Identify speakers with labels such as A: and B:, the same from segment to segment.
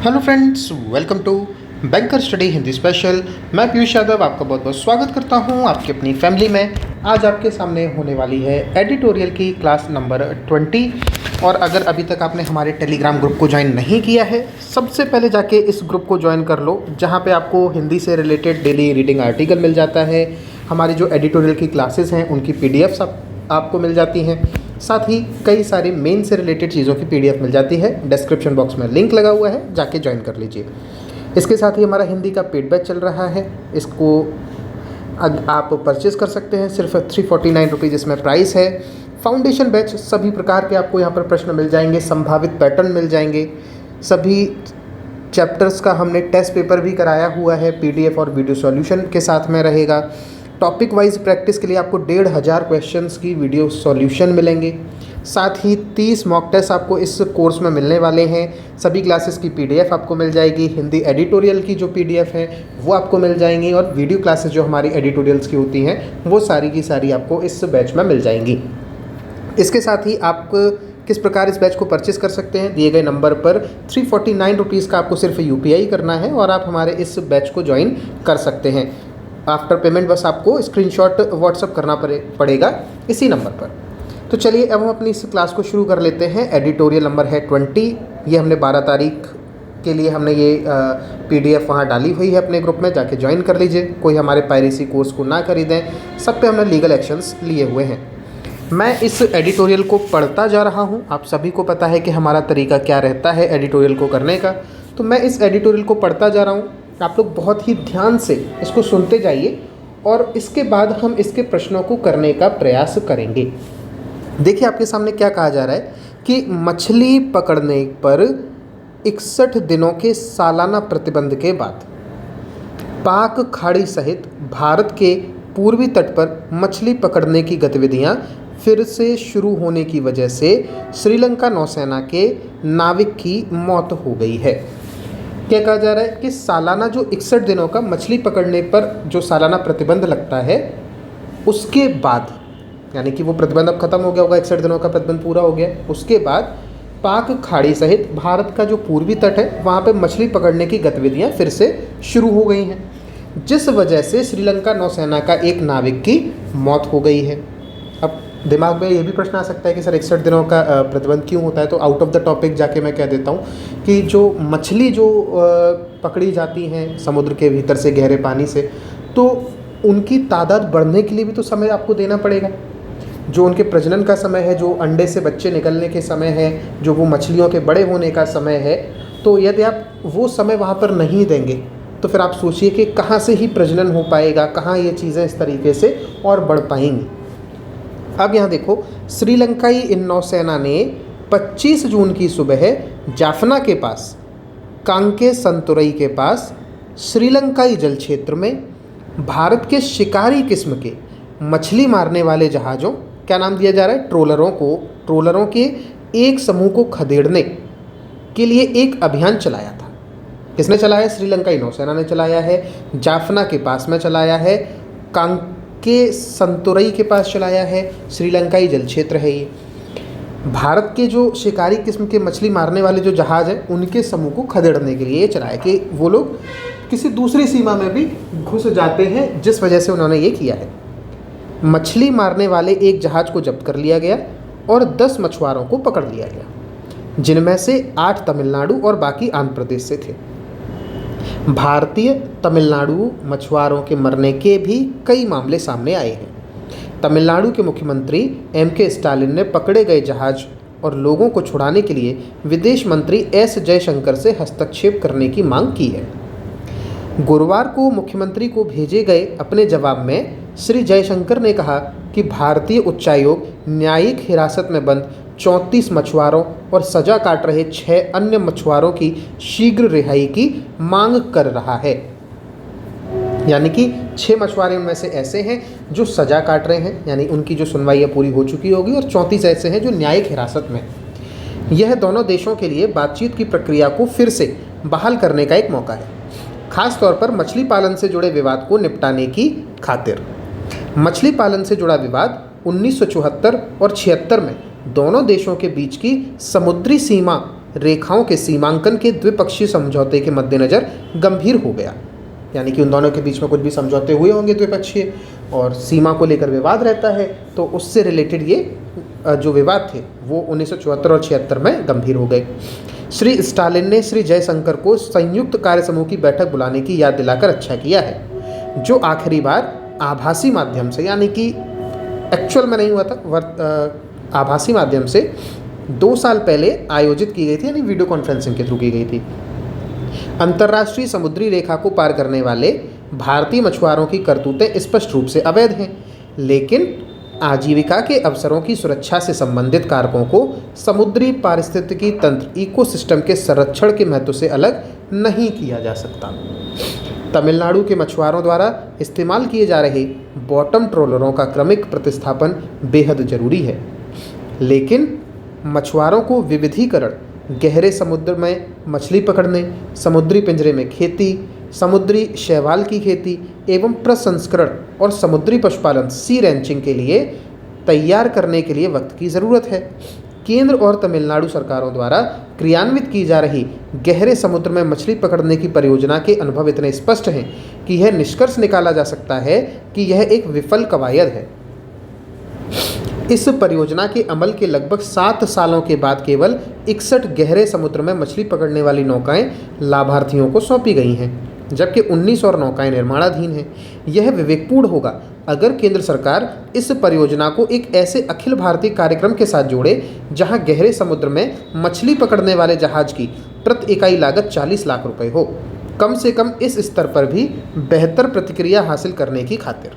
A: Hello friends, welcome to banker study Hindi special. मैं पीयूष यादव आपका बहुत बहुत स्वागत करता हूं आपकी अपनी फैमिली में। आज आपके सामने होने वाली है एडिटोरियल की क्लास नंबर 20। और अगर अभी तक आपने हमारे टेलीग्राम ग्रुप को ज्वाइन नहीं किया है, सबसे पहले जाके इस ग्रुप को ज्वाइन कर लो, जहां पे आपको हिंदी से रिलेटेड डेली रीडिंग आर्टिकल मिल जाता है। हमारी जो एडिटोरियल की क्लासेस हैं उनकी PDFs आपको मिल जाती हैं। साथ ही कई सारी मेन से रिलेटेड चीज़ों की PDF मिल जाती है। डिस्क्रिप्शन बॉक्स में लिंक लगा हुआ है, जाके ज्वाइन कर लीजिए। इसके साथ ही हमारा हिंदी का पेड बैच चल रहा है, इसको आप परचेज़ कर सकते हैं। सिर्फ 349 रुपीज़ इसमें प्राइस है। फाउंडेशन बैच, सभी प्रकार के आपको यहाँ पर प्रश्न मिल जाएंगे, संभावित पैटर्न मिल जाएंगे। सभी चैप्टर्स का हमने टेस्ट पेपर भी कराया हुआ है, PDF और वीडियो सॉल्यूशन के साथ में रहेगा। टॉपिक वाइज प्रैक्टिस के लिए आपको 1500 क्वेश्चंस की वीडियो सॉल्यूशन मिलेंगे। साथ ही 30 मॉक टेस्ट आपको इस कोर्स में मिलने वाले हैं। सभी क्लासेस की PDF आपको मिल जाएगी। हिंदी एडिटोरियल की जो PDF है वो आपको मिल जाएंगी, और वीडियो क्लासेस जो हमारी एडिटोरियल्स की होती हैं वो सारी की सारी आपको इस बैच में मिल जाएंगी। इसके साथ ही आप किस प्रकार इस बैच को परचेस कर सकते हैं, दिए गए नंबर पर 349 रुपीज़ का आपको सिर्फ UPI करना है और आप हमारे इस बैच को ज्वाइन कर सकते हैं। आफ्टर पेमेंट बस आपको स्क्रीनशॉट व्हाट्सअप करना पड़ेगा इसी नंबर पर। तो चलिए अब हम अपनी इस क्लास को शुरू कर लेते हैं। एडिटोरियल नंबर है 20। ये हमने 12 तारीख के लिए हमने ये PDF वहाँ डाली हुई है अपने ग्रुप में, जाके ज्वाइन कर लीजिए। कोई हमारे पायरेसी कोर्स को ना खरीदें, सब पे हमने लीगल एक्शंस लिए हुए हैं। मैं इस एडिटोरियल को पढ़ता जा रहा हूँ। आप सभी को पता है कि हमारा तरीका क्या रहता है एडिटोरियल को करने का। तो मैं इस एडिटोरियल को पढ़ता जा रहा हूँ, आप लोग बहुत ही ध्यान से इसको सुनते जाइए और इसके बाद हम इसके प्रश्नों को करने का प्रयास करेंगे। देखिए आपके सामने क्या कहा जा रहा है कि मछली पकड़ने पर 61 दिनों के सालाना प्रतिबंध के बाद पाक खाड़ी सहित भारत के पूर्वी तट पर मछली पकड़ने की गतिविधियां फिर से शुरू होने की वजह से श्रीलंका नौसेना के नाविक की मौत हो गई है। क्या कहा जा रहा है कि सालाना जो 61 दिनों का मछली पकड़ने पर जो सालाना प्रतिबंध लगता है, उसके बाद, यानी कि वो प्रतिबंध अब खत्म हो गया होगा, 61 दिनों का प्रतिबंध पूरा हो गया, उसके बाद पाक खाड़ी सहित भारत का जो पूर्वी तट है वहाँ पे मछली पकड़ने की गतिविधियाँ फिर से शुरू हो गई हैं, जिस वजह से श्रीलंका नौसेना का एक नाविक की मौत हो गई है। अब दिमाग में ये भी प्रश्न आ सकता है कि सर 61 दिनों का प्रतिबंध क्यों होता है। तो आउट ऑफ द टॉपिक जाके मैं कह देता हूँ कि जो मछली जो पकड़ी जाती हैं समुद्र के भीतर से, गहरे पानी से, तो उनकी तादाद बढ़ने के लिए भी तो समय आपको देना पड़ेगा। जो उनके प्रजनन का समय है, जो अंडे से बच्चे निकलने के समय है, जो वो मछलियों के बड़े होने का समय है, तो यदि आप वो समय वहाँ पर नहीं देंगे तो फिर आप सोचिए कि कहाँ से ही प्रजनन हो पाएगा, कहाँ ये चीज़ें इस तरीके से और बढ़ पाएंगी। अब यहाँ देखो, श्रीलंकाई नौसेना ने 25 जून की सुबह जाफना के पास, कांके संतुरई के पास श्रीलंकाई जल क्षेत्र में भारत के शिकारी किस्म के मछली मारने वाले जहाज़ों, क्या नाम दिया जा रहा है, ट्रोलरों के एक समूह को खदेड़ने के लिए एक अभियान चलाया था। किसने चलाया? श्रीलंकाई नौसेना ने चलाया है। जाफना के पास में चलाया है, के संतुरई के पास चलाया है, श्रीलंकाई जल क्षेत्र है ये। भारत के जो शिकारी किस्म के मछली मारने वाले जो जहाज़ हैं उनके समूह को खदेड़ने के लिए ये चलाया कि वो लोग किसी दूसरी सीमा में भी घुस जाते हैं, जिस वजह से उन्होंने ये किया है। मछली मारने वाले एक जहाज़ को जब्त कर लिया गया और 10 मछुआरों को पकड़ लिया गया, जिनमें से 8 तमिलनाडु और बाकी आंध्र प्रदेश से थे। भारतीय तमिलनाडु मछुआरों के मरने के भी कई मामले सामने आए हैं। तमिलनाडु के मुख्यमंत्री MK स्टालिन ने पकड़े गए जहाज और लोगों को छुड़ाने के लिए विदेश मंत्री S जयशंकर से हस्तक्षेप करने की मांग की है। गुरुवार को मुख्यमंत्री को भेजे गए अपने जवाब में श्री जयशंकर ने कहा कि भारतीय उच्चायोग न्यायिक हिरासत में बंद 34 मछुआरों और सजा काट रहे 6 अन्य मछुआरों की शीघ्र रिहाई की मांग कर रहा है। यानी कि 6 मछुआरे उनमें से ऐसे हैं जो सजा काट रहे हैं, यानी उनकी जो सुनवाई पूरी हो चुकी होगी, और 34 ऐसे हैं जो न्यायिक हिरासत में। यह दोनों देशों के लिए बातचीत की प्रक्रिया को फिर से बहाल करने का एक मौका है, खास तौर पर मछली पालन से जुड़े विवाद को निपटाने की खातिर। मछली पालन से जुड़ा विवाद 1974 और 76 में दोनों देशों के बीच की समुद्री सीमा रेखाओं के सीमांकन के द्विपक्षीय समझौते के मद्देनज़र गंभीर हो गया। यानी कि उन दोनों के बीच में कुछ भी समझौते हुए होंगे द्विपक्षीय और सीमा को लेकर विवाद रहता है, तो उससे रिलेटेड ये जो विवाद थे वो 1974 और 76 में गंभीर हो गए। श्री स्टालिन ने श्री जयशंकर को संयुक्त कार्य समूह की बैठक बुलाने की याद दिलाकर अच्छा किया है, जो आखिरी बार आभासी माध्यम से, यानी कि एक्चुअल में नहीं हुआ था, आभासी माध्यम से 2 साल पहले आयोजित की गई थी, यानी वीडियो कॉन्फ्रेंसिंग के थ्रू की गई थी। अंतर्राष्ट्रीय समुद्री रेखा को पार करने वाले भारतीय मछुआरों की करतूतें स्पष्ट रूप से अवैध हैं, लेकिन आजीविका के अवसरों की सुरक्षा से संबंधित कारकों को समुद्री पारिस्थितिकी तंत्र इकोसिस्टम के संरक्षण के महत्व से अलग नहीं किया जा सकता। तमिलनाडु के मछुआरों द्वारा इस्तेमाल किए जा रहे बॉटम ट्रोलरों का क्रमिक प्रतिस्थापन बेहद जरूरी है, लेकिन मछुआरों को विविधीकरण, गहरे समुद्र में मछली पकड़ने, समुद्री पिंजरे में खेती, समुद्री शैवाल की खेती एवं प्रसंस्करण और समुद्री पशुपालन सी रैंचिंग के लिए तैयार करने के लिए वक्त की ज़रूरत है। केंद्र और तमिलनाडु सरकारों द्वारा क्रियान्वित की जा रही गहरे समुद्र में मछली पकड़ने की परियोजना के अनुभव इतने स्पष्ट हैं कि यह निष्कर्ष निकाला जा सकता है कि यह एक विफल कवायद है। इस परियोजना के अमल के लगभग 7 सालों के बाद केवल 61 गहरे समुद्र में मछली पकड़ने वाली नौकाएं लाभार्थियों को सौंपी गई हैं, जबकि 19 और नौकाएं निर्माणाधीन हैं। यह विवेकपूर्ण होगा अगर केंद्र सरकार इस परियोजना को एक ऐसे अखिल भारतीय कार्यक्रम के साथ जोड़े जहां गहरे समुद्र में मछली पकड़ने वाले जहाज की प्रति इकाई लागत 40 लाख रुपए हो, कम से कम इस स्तर पर भी बेहतर प्रतिक्रिया हासिल करने की खातिर।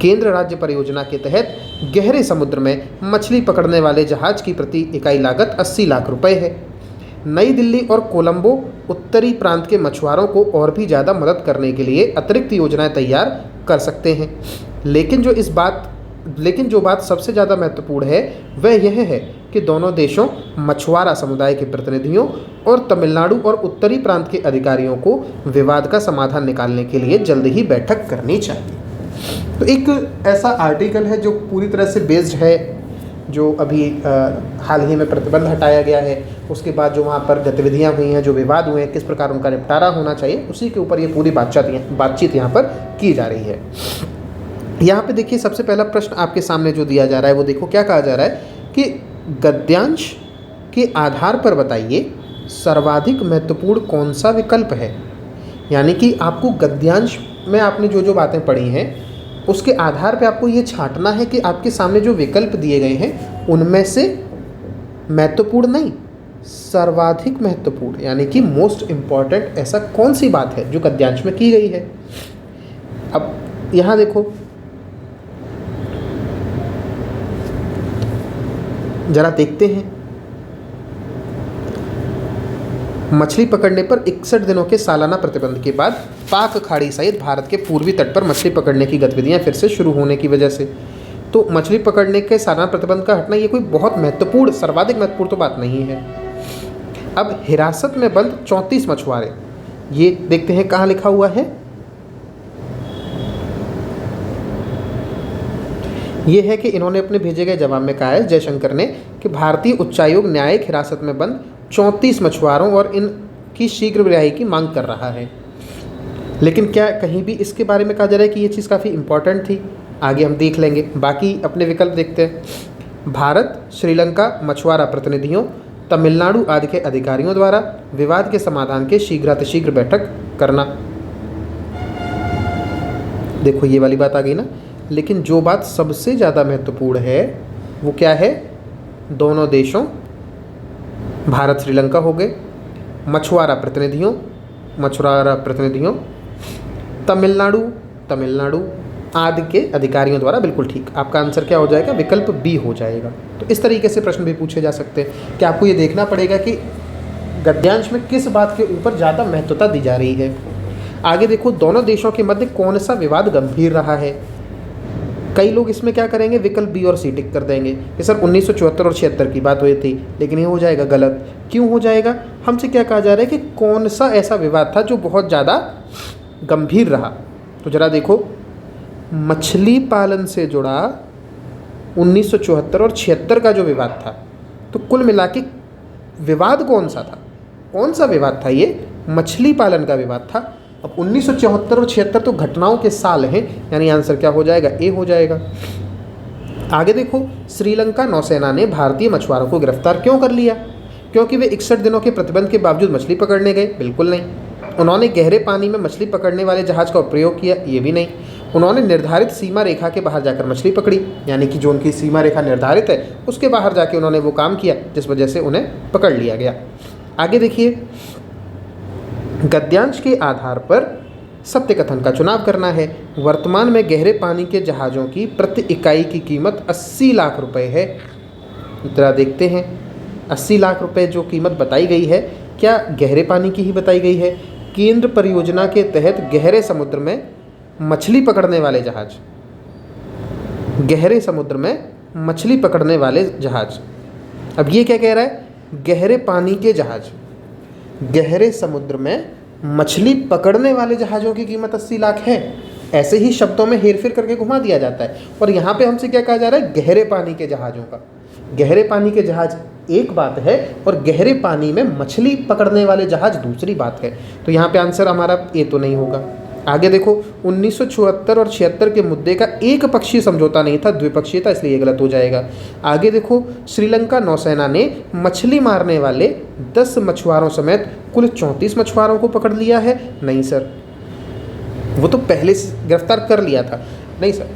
A: केंद्र राज्य परियोजना के तहत गहरे समुद्र में मछली पकड़ने वाले जहाज की प्रति इकाई लागत 80 लाख रुपए है। नई दिल्ली और कोलंबो उत्तरी प्रांत के मछुआरों को और भी ज़्यादा मदद करने के लिए अतिरिक्त योजनाएं तैयार कर सकते हैं, लेकिन जो बात सबसे ज़्यादा महत्वपूर्ण है वह यह है कि दोनों देशों, मछुआरा समुदाय के प्रतिनिधियों और तमिलनाडु और उत्तरी प्रांत के अधिकारियों को विवाद का समाधान निकालने के लिए जल्द ही बैठक करनी चाहिए। तो एक ऐसा आर्टिकल है जो पूरी तरह से बेस्ड है, जो अभी हाल ही में प्रतिबंध हटाया गया है, उसके बाद जो वहाँ पर गतिविधियाँ हुई हैं, जो विवाद हुए हैं, किस प्रकार उनका निपटारा होना चाहिए, उसी के ऊपर ये पूरी बातचीत यहाँ पर की जा रही है। यहाँ पे देखिए, सबसे पहला प्रश्न आपके सामने जो दिया जा रहा है वो देखो क्या कहा जा रहा है कि गद्यांश के आधार पर बताइए सर्वाधिक महत्वपूर्ण कौन सा विकल्प है। यानी कि आपको गद्यांश में आपने जो बातें पढ़ी हैं उसके आधार पे आपको ये छांटना है कि आपके सामने जो विकल्प दिए गए हैं उनमें से महत्वपूर्ण नहीं, सर्वाधिक महत्वपूर्ण यानी कि मोस्ट इम्पॉर्टेंट ऐसा कौन सी बात है जो गद्यांश में की गई है। अब यहाँ देखो जरा देखते हैं, मछली पकड़ने पर 61 दिनों के सालाना प्रतिबंध के बाद पाक खाड़ी सहित भारत के पूर्वी तट पर मछली पकड़ने की गतिविधियां फिर से शुरू होने की वजह से तो मछली पकड़ने के सालाना प्रतिबंध का हटना ये कोई बहुत महत्वपूर्ण, सर्वाधिक महत्वपूर्ण तो बात नहीं है। अब हिरासत में बंद 34 मछुआरे, ये देखते हैं कहाँ लिखा हुआ है। ये है कि इन्होंने अपने भेजे गए जवाब में कहा है जयशंकर ने कि भारतीय उच्चायोग न्यायिक हिरासत में बंद 34 मछुआरों और इनकी शीघ्र रिहाई की मांग कर रहा है। लेकिन क्या कहीं भी इसके बारे में कहा जा रहा है कि ये चीज़ काफ़ी इम्पॉर्टेंट थी? आगे हम देख लेंगे। बाकी अपने विकल्प देखते हैं। भारत श्रीलंका मछुआरा प्रतिनिधियों, तमिलनाडु आदि के अधिकारियों द्वारा विवाद के समाधान के शीघ्रातिशीघ्र बैठक करना। देखो ये वाली बात आ गई ना। लेकिन जो बात सबसे ज़्यादा महत्वपूर्ण है वो क्या है? दोनों देशों, भारत श्रीलंका हो गए, मछुआरा प्रतिनिधियों, तमिलनाडु आदि के अधिकारियों द्वारा। बिल्कुल ठीक, आपका आंसर क्या हो जाएगा? विकल्प बी हो जाएगा। तो इस तरीके से प्रश्न भी पूछे जा सकते हैं कि आपको ये देखना पड़ेगा कि गद्यांश में किस बात के ऊपर ज़्यादा महत्वता दी जा रही है। आगे देखो, दोनों देशों के मध्य कौन सा विवाद गंभीर रहा है। कई लोग इसमें क्या करेंगे, विकल्प बी और सी टिक कर देंगे कि सर 1974 और 76 की बात हुई थी, लेकिन ये हो जाएगा गलत। क्यों हो जाएगा? हमसे क्या कहा जा रहा है कि कौन सा ऐसा विवाद था जो बहुत ज़्यादा गंभीर रहा। तो ज़रा देखो, मछली पालन से जुड़ा 1974 और 76 का जो विवाद था, तो कुल मिला के विवाद कौन सा था? कौन सा विवाद था ये? मछली पालन का विवाद था। अब 1974 और 76 तो घटनाओं के साल हैं, यानी आंसर क्या हो जाएगा? ए हो जाएगा। आगे देखो, श्रीलंका नौसेना ने भारतीय मछुआरों को गिरफ्तार क्यों कर लिया? क्योंकि वे 61 दिनों के प्रतिबंध के बावजूद मछली पकड़ने गए? बिल्कुल नहीं। उन्होंने गहरे पानी में मछली पकड़ने वाले जहाज का प्रयोग किया? ये भी नहीं। उन्होंने निर्धारित सीमा रेखा के बाहर जाकर मछली पकड़ी, यानी कि जो उनकी सीमा रेखा निर्धारित है उसके बाहर जाके उन्होंने वो काम किया जिस वजह से उन्हें पकड़ लिया गया। आगे देखिए, गद्यांश के आधार पर सत्य कथन का चुनाव करना है। वर्तमान में गहरे पानी के जहाज़ों की प्रति इकाई की कीमत 80 लाख रुपए है। जरा देखते हैं, 80 लाख रुपए जो कीमत बताई गई है, क्या गहरे पानी की ही बताई गई है? केंद्र परियोजना के तहत गहरे समुद्र में मछली पकड़ने वाले जहाज, गहरे समुद्र में मछली पकड़ने वाले जहाज। अब ये क्या कह रहा है? गहरे पानी के जहाज, गहरे समुद्र में मछली पकड़ने वाले जहाज़ों की कीमत 80 लाख है। ऐसे ही शब्दों में हेरफेर करके घुमा दिया जाता है। और यहाँ पे हमसे क्या कहा जा रहा है? गहरे पानी के जहाज़ों का। गहरे पानी के जहाज एक बात है और गहरे पानी में मछली पकड़ने वाले जहाज दूसरी बात है। तो यहाँ पे आंसर हमारा ए तो नहीं होगा। आगे देखो, 1974 और 76 के मुद्दे का एक पक्षीय समझौता नहीं था, द्विपक्षीय था, इसलिए ये गलत हो जाएगा। आगे देखो, श्रीलंका नौसेना ने मछली मारने वाले 10 मछुआरों समेत कुल 34 मछुआरों को पकड़ लिया है? नहीं सर, वो तो पहले से गिरफ्तार कर लिया था। नहीं सर,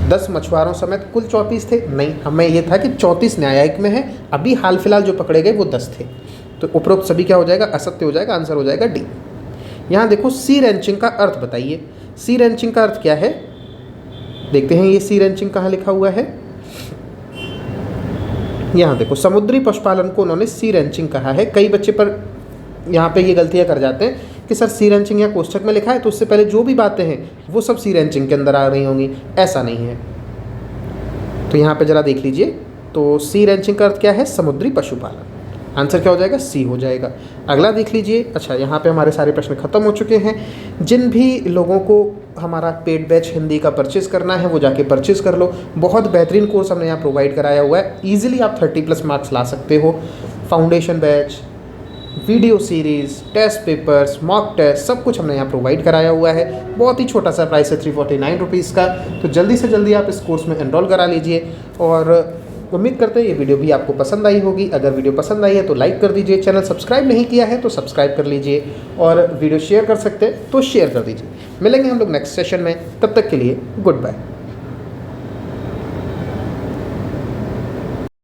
A: 10 मछुआरों समेत कुल 34 थे? नहीं, हमें ये था कि 34 न्यायिक में है, अभी हाल फिलहाल जो पकड़े गए वो 10 थे। तो उपरोक्त सभी क्या हो जाएगा? असत्य हो जाएगा। आंसर हो जाएगा डी। यहाँ देखो, सी रेंचिंग का अर्थ बताइए। सी रेंचिंग का अर्थ क्या है? देखते हैं ये सी रेंचिंग कहाँ लिखा हुआ है। यहाँ देखो, समुद्री पशुपालन को उन्होंने सी रेंचिंग कहा है। कई बच्चे पर यहाँ पे ये गलतियाँ कर जाते हैं कि सर सी रेंचिंग या कोष्ठक में लिखा है तो उससे पहले जो भी बातें हैं वो सब सी रेंचिंग के अंदर आ रही होंगी। ऐसा नहीं है। तो यहाँ पे जरा देख लीजिए, तो सी रेंचिंग का अर्थ क्या है? समुद्री पशुपालन। आंसर क्या हो जाएगा? सी हो जाएगा। अगला देख लीजिए। अच्छा, यहाँ पे हमारे सारे प्रश्न खत्म हो चुके हैं। जिन भी लोगों को हमारा पेड बैच हिंदी का परचेज़ करना है वो जाके परचेज़ कर लो। बहुत बेहतरीन कोर्स हमने यहाँ प्रोवाइड कराया हुआ है। ईजिली आप 30+ मार्क्स ला सकते हो। Foundation batch, video series, test papers, mock test, सब कुछ हमने यहाँ प्रोवाइड कराया हुआ है। बहुत ही छोटा सा प्राइस है 349 रुपीज़ का। तो जल्दी से जल्दी आप इस कोर्स में एनरोल करा लीजिए। और उम्मीद करते हैं ये वीडियो भी आपको पसंद आई होगी। अगर वीडियो पसंद आई है तो लाइक कर दीजिए। चैनल सब्सक्राइब नहीं किया है तो सब्सक्राइब कर लीजिए। और वीडियो शेयर कर सकते हैं तो शेयर कर दीजिए। मिलेंगे हम लोग नेक्स्ट सेशन में, तब तक के लिए गुड बाय।